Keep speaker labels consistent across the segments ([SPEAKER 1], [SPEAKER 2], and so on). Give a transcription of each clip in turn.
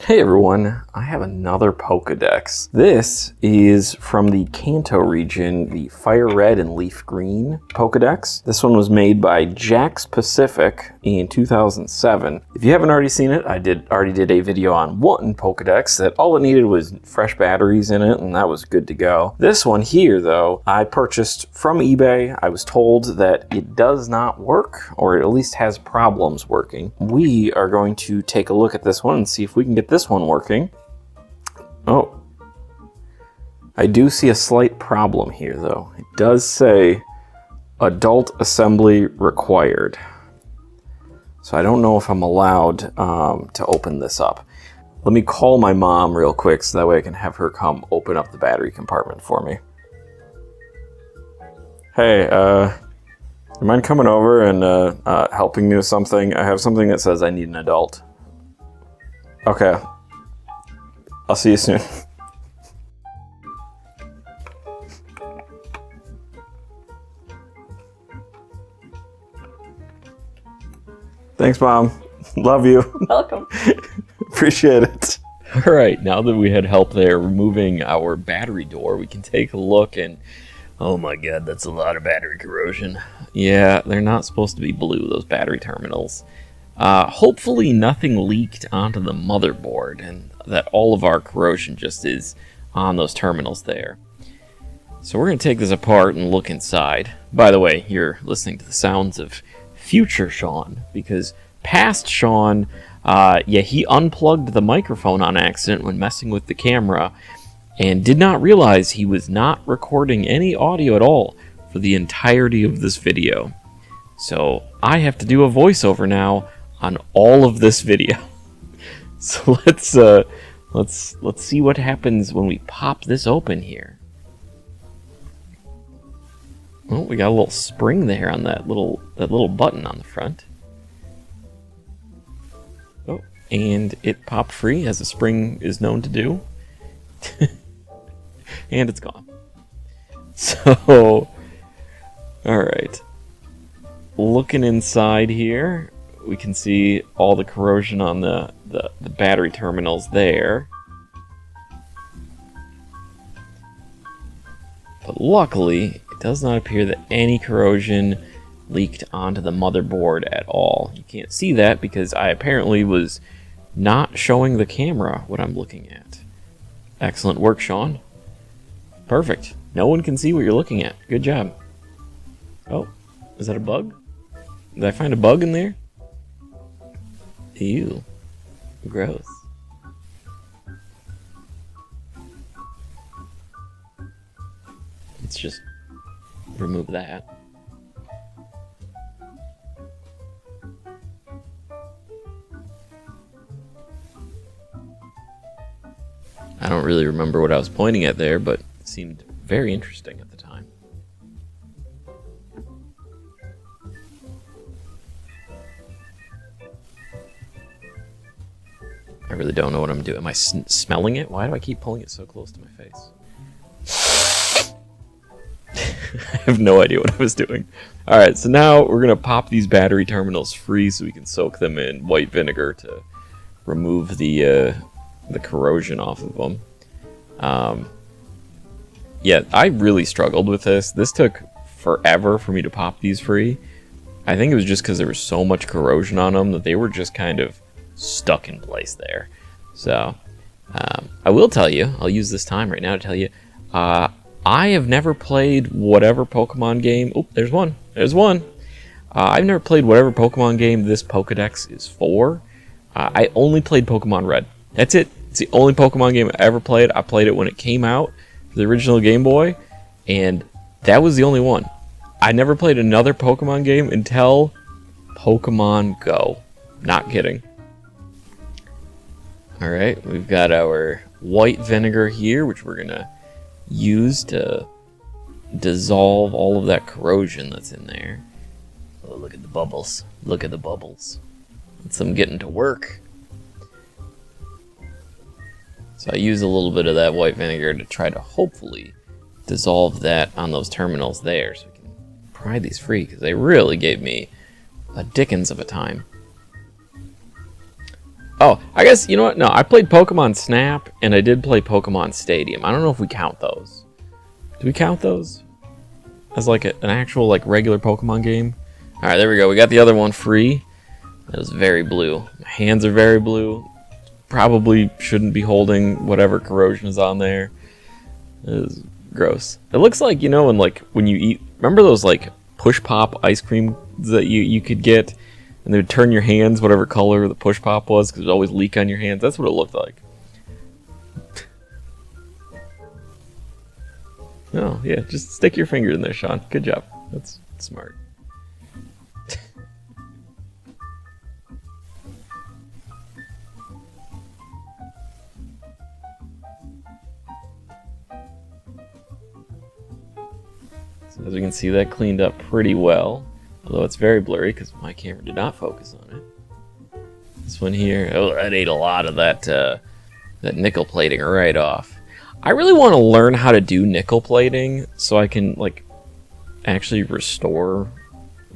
[SPEAKER 1] Hey everyone, I have another Pokédex. This is from the Kanto region, the FireRed and LeafGreen Pokédex. This one was made by Jax Pacific in 2007. If you haven't already seen it, I already did a video on one Pokédex that all it needed was fresh batteries in it, and that was good to go. This one here, though, I purchased from eBay. I was told that it does not work, or at least has problems working. We are going to take a look at this one and see if we can get this one working. Oh, I do see a slight problem here though. It does say adult assembly required. So I don't know if I'm allowed to open this up. Let me call my mom real quick so that way I can have her come open up the battery compartment for me. Hey, you mind coming over and helping me with something? I have something that says I need an adult. Okay. I'll see you soon. Thanks, Mom. Love you.
[SPEAKER 2] Welcome.
[SPEAKER 1] Appreciate it.
[SPEAKER 3] All right, now that we had help there removing our battery door, we can take a look and... Oh my god, that's a lot of battery corrosion. Yeah, they're not supposed to be blue, those battery terminals. Hopefully nothing leaked onto the motherboard and that all of our corrosion just is on those terminals there. So we're going to take this apart and look inside. By the way, you're listening to the sounds of future Sean, because past Sean, he unplugged the microphone on accident when messing with the camera and did not realize he was not recording any audio at all for the entirety of this video. So I have to do a voiceover now on all of this video. So let's see what happens when we pop this open here. Oh, we got a little spring there on that little button on the front. Oh, and it popped free as a spring is known to do. And it's gone. So, alright. Looking inside here, we can see all the corrosion on the battery terminals there. But luckily, it does not appear that any corrosion leaked onto the motherboard at all. You can't see that because I apparently was not showing the camera what I'm looking at. Excellent work, Sean. Perfect. No one can see what you're looking at. Good job. Oh, is that a bug? Did I find a bug in there? Ew. Gross. Let's just remove that. I don't really remember what I was pointing at there, but it seemed very interesting at the time. I really don't know what I'm doing. Am I smelling it? Why do I keep pulling it so close to my face? I have no idea what I was doing. Alright, so now we're going to pop these battery terminals free so we can soak them in white vinegar to remove the corrosion off of them. Yeah, I really struggled with this. This took forever for me to pop these free. I think it was just because there was so much corrosion on them that they were just kind of stuck in place there. So, I will tell you, I'll use this time right now to tell you, I have never played whatever Pokemon game... Oh, there's one. There's one. I've never played whatever Pokemon game this Pokédex is for. I only played Pokemon Red. That's it. It's the only Pokemon game I ever played. I played it when it came out for the original Game Boy, and that was the only one. I never played another Pokemon game until Pokemon Go. Not kidding. Alright, we've got our white vinegar here, which we're going to use to dissolve all of that corrosion that's in there. Oh, look at the bubbles. Look at the bubbles. Let's them getting to work. So I use a little bit of that white vinegar to try to hopefully dissolve that on those terminals there so we can pry these free, because they really gave me a dickens of a time. Oh, I guess, you know what? No, I played Pokemon Snap, and I did play Pokemon Stadium. I don't know if we count those. Do we count those as like an actual like regular Pokemon game? All right, there we go. We got the other one free. That was very blue. My hands are very blue. Probably shouldn't be holding whatever corrosion is on there. It is gross. It looks like, you know, when you eat, remember those like push pop ice cream that you could get, and they would turn your hands whatever color the push pop was because it would always leak on your hands. That's what it looked like. Oh yeah, just stick your finger in there, Sean. Good job. That's smart. As we can see, that cleaned up pretty well, although it's very blurry because my camera did not focus on it. This one here, oh, that ate a lot of that nickel plating right off. I really want to learn how to do nickel plating so I can like actually restore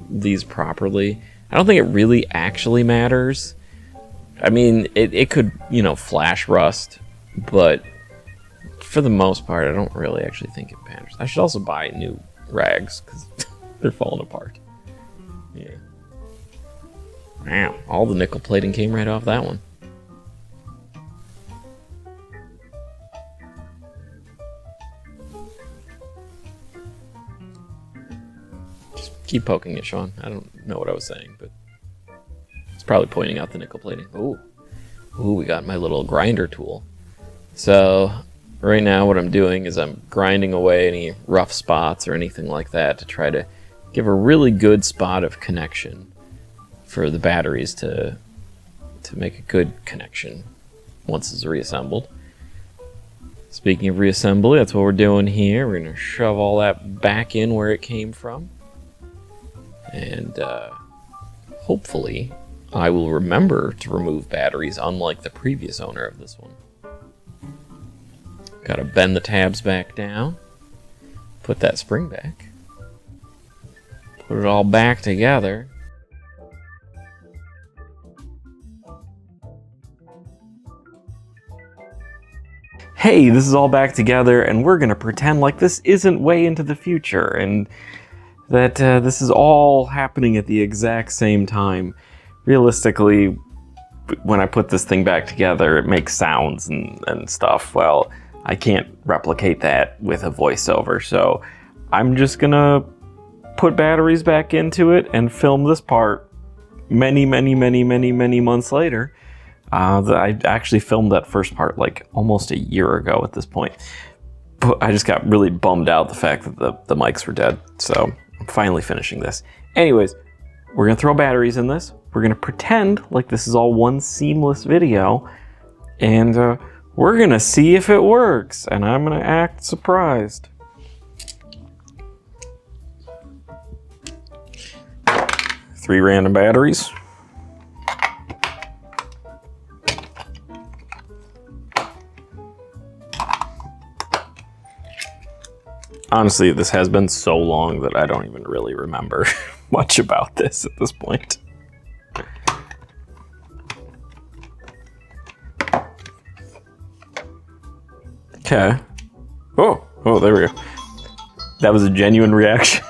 [SPEAKER 3] these properly. I don't think it really actually matters. I mean, it could, you know, flash rust, but for the most part, I don't really actually think it matters. I should also buy new rags because they're falling apart. Yeah. Wow, all the nickel plating came right off that one. Just keep poking it, Sean. I don't know what I was saying, but it's probably pointing out the nickel plating. Ooh, we got my little grinder tool. So right now what I'm doing is I'm grinding away any rough spots or anything like that to try to give a really good spot of connection for the batteries to make a good connection once it's reassembled. Speaking of reassembly, that's what we're doing here. We're going to shove all that back in where it came from. And hopefully I will remember to remove batteries unlike the previous owner of this one. Gotta bend the tabs back down, put that spring back, put it all back together. Hey, this is all back together, and we're gonna pretend like this isn't way into the future, and that this is all happening at the exact same time. Realistically, when I put this thing back together, it makes sounds and stuff. Well, I can't replicate that with a voiceover, so I'm just gonna put batteries back into it and film this part many months later. I actually filmed that first part like almost a year ago at this point, but I just got really bummed out the fact that the mics were dead, so I'm finally finishing this. Anyways, we're gonna throw batteries in this. We're gonna pretend like this is all one seamless video, and we're gonna see if it works, and I'm gonna act surprised. 3 random batteries. Honestly, this has been so long that I don't even really remember much about this at this point. Okay. Oh, there we go. That was a genuine reaction.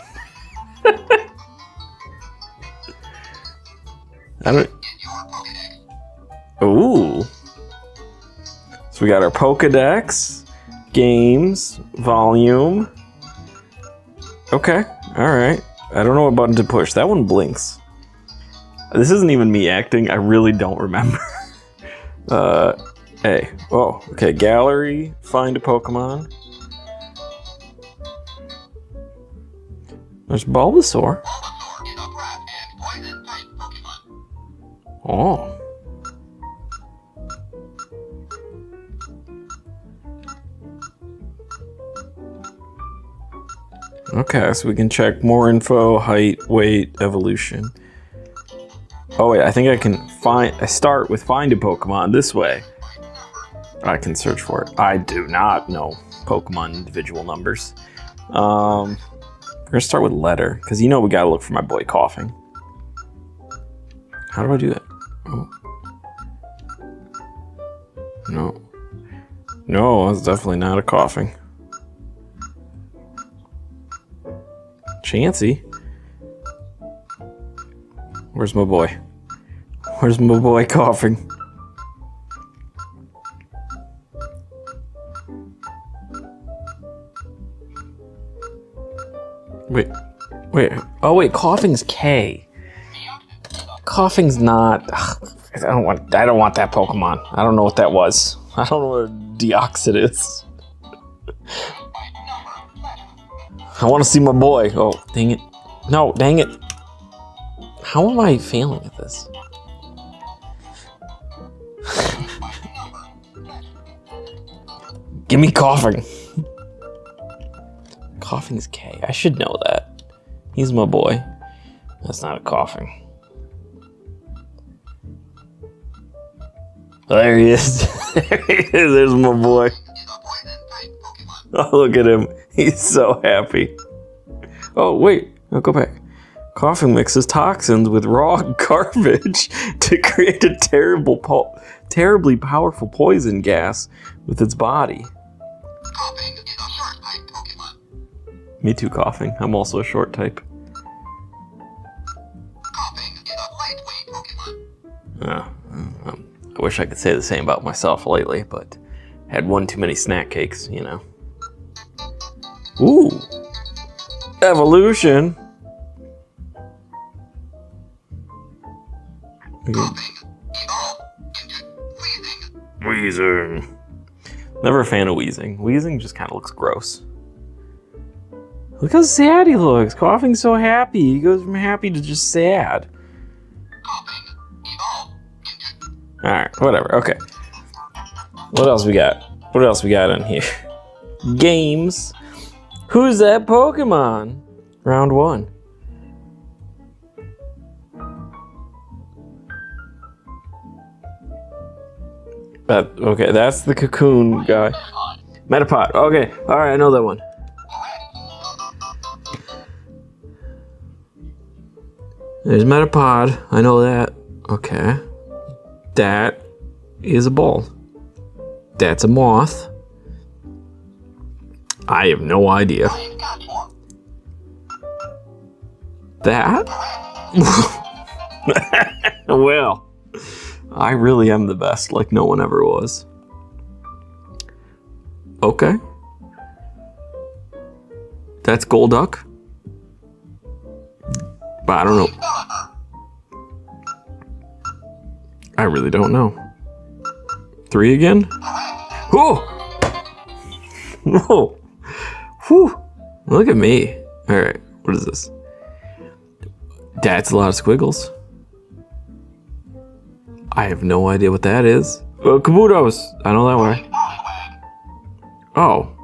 [SPEAKER 3] Ooh. So we got our Pokédex, games, volume. Okay, alright. I don't know what button to push. That one blinks. This isn't even me acting. I really don't remember. Hey. Oh, okay. Gallery. Find a Pokemon. There's Bulbasaur. Oh. Okay, so we can check more info, height, weight, evolution. Oh wait, I think I can start with find a Pokemon this way. I can search for it. I do not know Pokemon individual numbers. We're gonna start with letter, because you know we gotta look for my boy coughing. How do I do that? Oh.
[SPEAKER 1] No. No, it's definitely not a coughing. Chansey? Where's my boy? Where's my boy coughing? Wait. Oh wait, coughing's K. Coughing's not. Ugh, I don't want that Pokemon. I don't know what that was. I don't know what a Deoxit is. I want to see my boy. Oh, dang it. No, dang it. How am I failing at this? Give me coughing. Coughing is K. I should know that. He's my boy. That's not a coughing. There he is. There he is. There's my boy. Oh, look at him. He's so happy. Oh, wait. I'll go back. Coughing mixes toxins with raw garbage to create a terribly powerful poison gas with its body.
[SPEAKER 2] Coughing is a short type Pokemon.
[SPEAKER 1] Me too, coughing. I'm also a short type.
[SPEAKER 2] Coughing is a lightweight Pokemon.
[SPEAKER 1] I wish I could say the same about myself lately, but had one too many snack cakes, you know. Ooh! Evolution!
[SPEAKER 2] Coughing evolved into wheezing.
[SPEAKER 1] Wheezing. Never a fan of wheezing. Wheezing just kind of looks gross. Look how sad he looks. Coughing's so happy. He goes from happy to just sad.
[SPEAKER 2] Coughing evolved into
[SPEAKER 1] Alright, whatever. Okay. What else we got? What else we got in here? Games. Who's that Pokemon? Round 1. Okay, that's the cocoon guy. Metapod. Okay, alright, I know that one. There's Metapod. I know that. Okay. That is a ball. That's a moth. I have no idea. That? Well, I really am the best, like no one ever was. Okay. That's Golduck. But I don't know. I really don't know. 3 again? Oh! Whoa! Whew! Look at me. Alright, what is this? That's a lot of squiggles. I have no idea what that is. Kabutos! I know that way. Oh.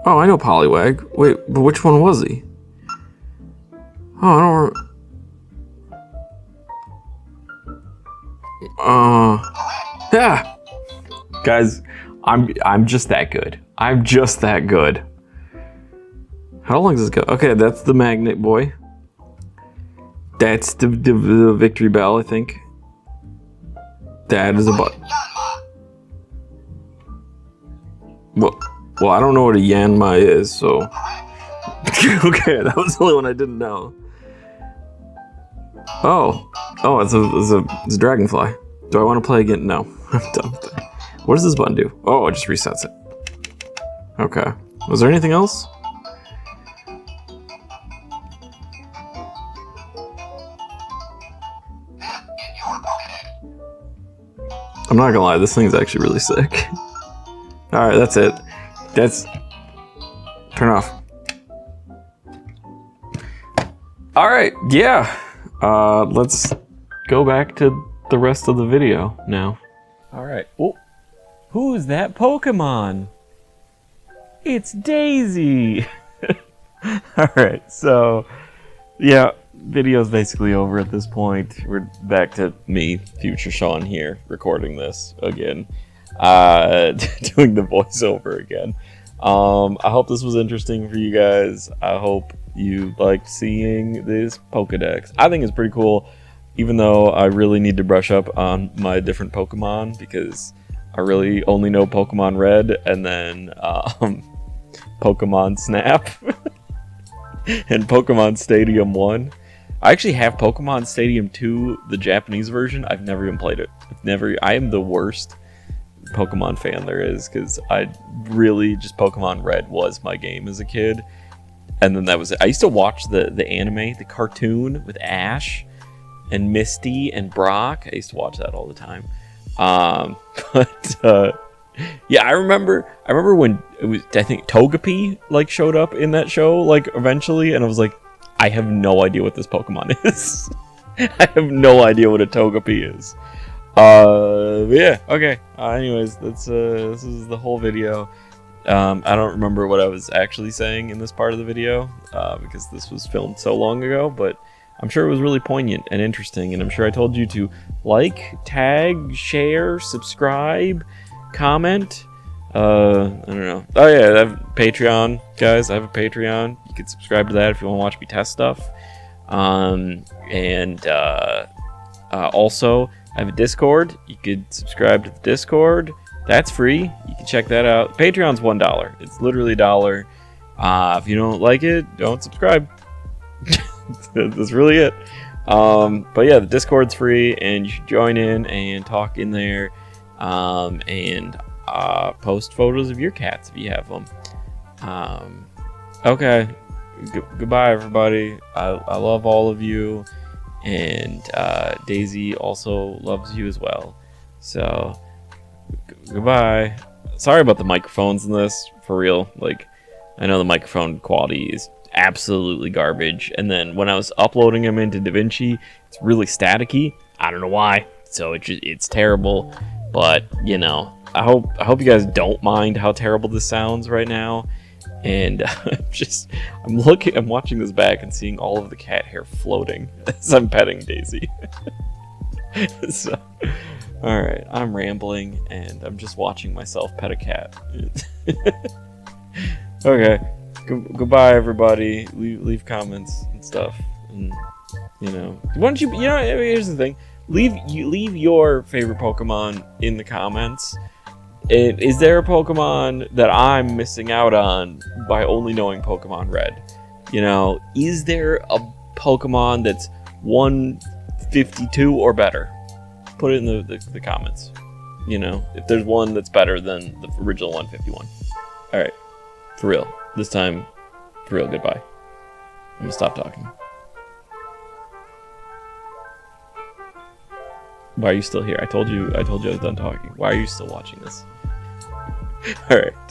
[SPEAKER 1] Oh, I know Poliwag. Wait, but which one was he? Oh, I don't yeah. Guys, I'm just that good. I'm just that good. How long does this go? Okay, that's the magnet boy. That's the victory bell, I think. That is a button. Well, I don't know what a Yanma is, so. Okay, that was the only one I didn't know. Oh, it's a dragonfly. Do I want to play again? No, I'm done with that. What does this button do? Oh, it just resets it. Okay. Was there anything else? I'm not gonna lie, this thing's actually really sick. Alright, that's it. Turn off. Alright, yeah. Let's go back to the rest of the video now. Alright. Oh, who's that Pokemon? It's Daisy! Alright, so, yeah, video's basically over at this point. We're back to me, future Sean here, recording this again. Doing the voiceover again. I hope this was interesting for you guys. I hope you liked seeing this Pokédex. I think it's pretty cool, even though I really need to brush up on my different Pokemon, because
[SPEAKER 3] I really only know Pokemon Red and then Pokemon Snap and Pokemon Stadium 1. I actually have Pokemon Stadium 2, the Japanese version. I've never even played it. I am the worst Pokemon fan there is, because I really just Pokemon Red was my game as a kid. And then that was it. I used to watch the anime, the cartoon with Ash and Misty and Brock. I used to watch that all the time. Yeah, I remember when it was, I think Togepi like showed up in that show like eventually, and I was like, I have no idea what this Pokemon is. I have no idea what a Togepi is. Yeah, okay. Anyways, this is the whole video. I don't remember what I was actually saying in this part of the video, because this was filmed so long ago, but I'm sure it was really poignant and interesting, and I'm sure I told you to like, tag, share, subscribe, comment. I don't know. Oh yeah, I have Patreon, guys. I have a Patreon. You can subscribe to that if you want to watch me test stuff. Also, I have a Discord. You could subscribe to the Discord. That's free. You can check that out. Patreon's $1. It's literally $1. If you don't like it, don't subscribe. That's really it. But yeah, the Discord's free, and you should join in and talk in there, and post photos of your cats if you have them. Okay. Goodbye, everybody. I love all of you, and Daisy also loves you as well. So, goodbye. Sorry about the microphones in this, for real. Like, I know the microphone quality is absolutely garbage, and then when I was uploading them into DaVinci, it's really staticky. I don't know why, so it's terrible. But you know, I hope you guys don't mind how terrible this sounds right now. And I'm watching this back and seeing all of the cat hair floating as I'm petting Daisy. So, all right, I'm rambling and I'm just watching myself pet a cat. Okay. Goodbye, everybody. Leave comments and stuff, and you know, why don't you? You know, here's the thing: leave your favorite Pokemon in the comments. Is there a Pokemon that I'm missing out on by only knowing Pokemon Red? You know, is there a Pokemon that's 152 or better? Put it in the comments. You know, if there's one that's better than the original 151. All right, for real. This time, for real, goodbye. I'm gonna stop talking. Why are you still here? I told you I was done talking. Why are you still watching this? Alright.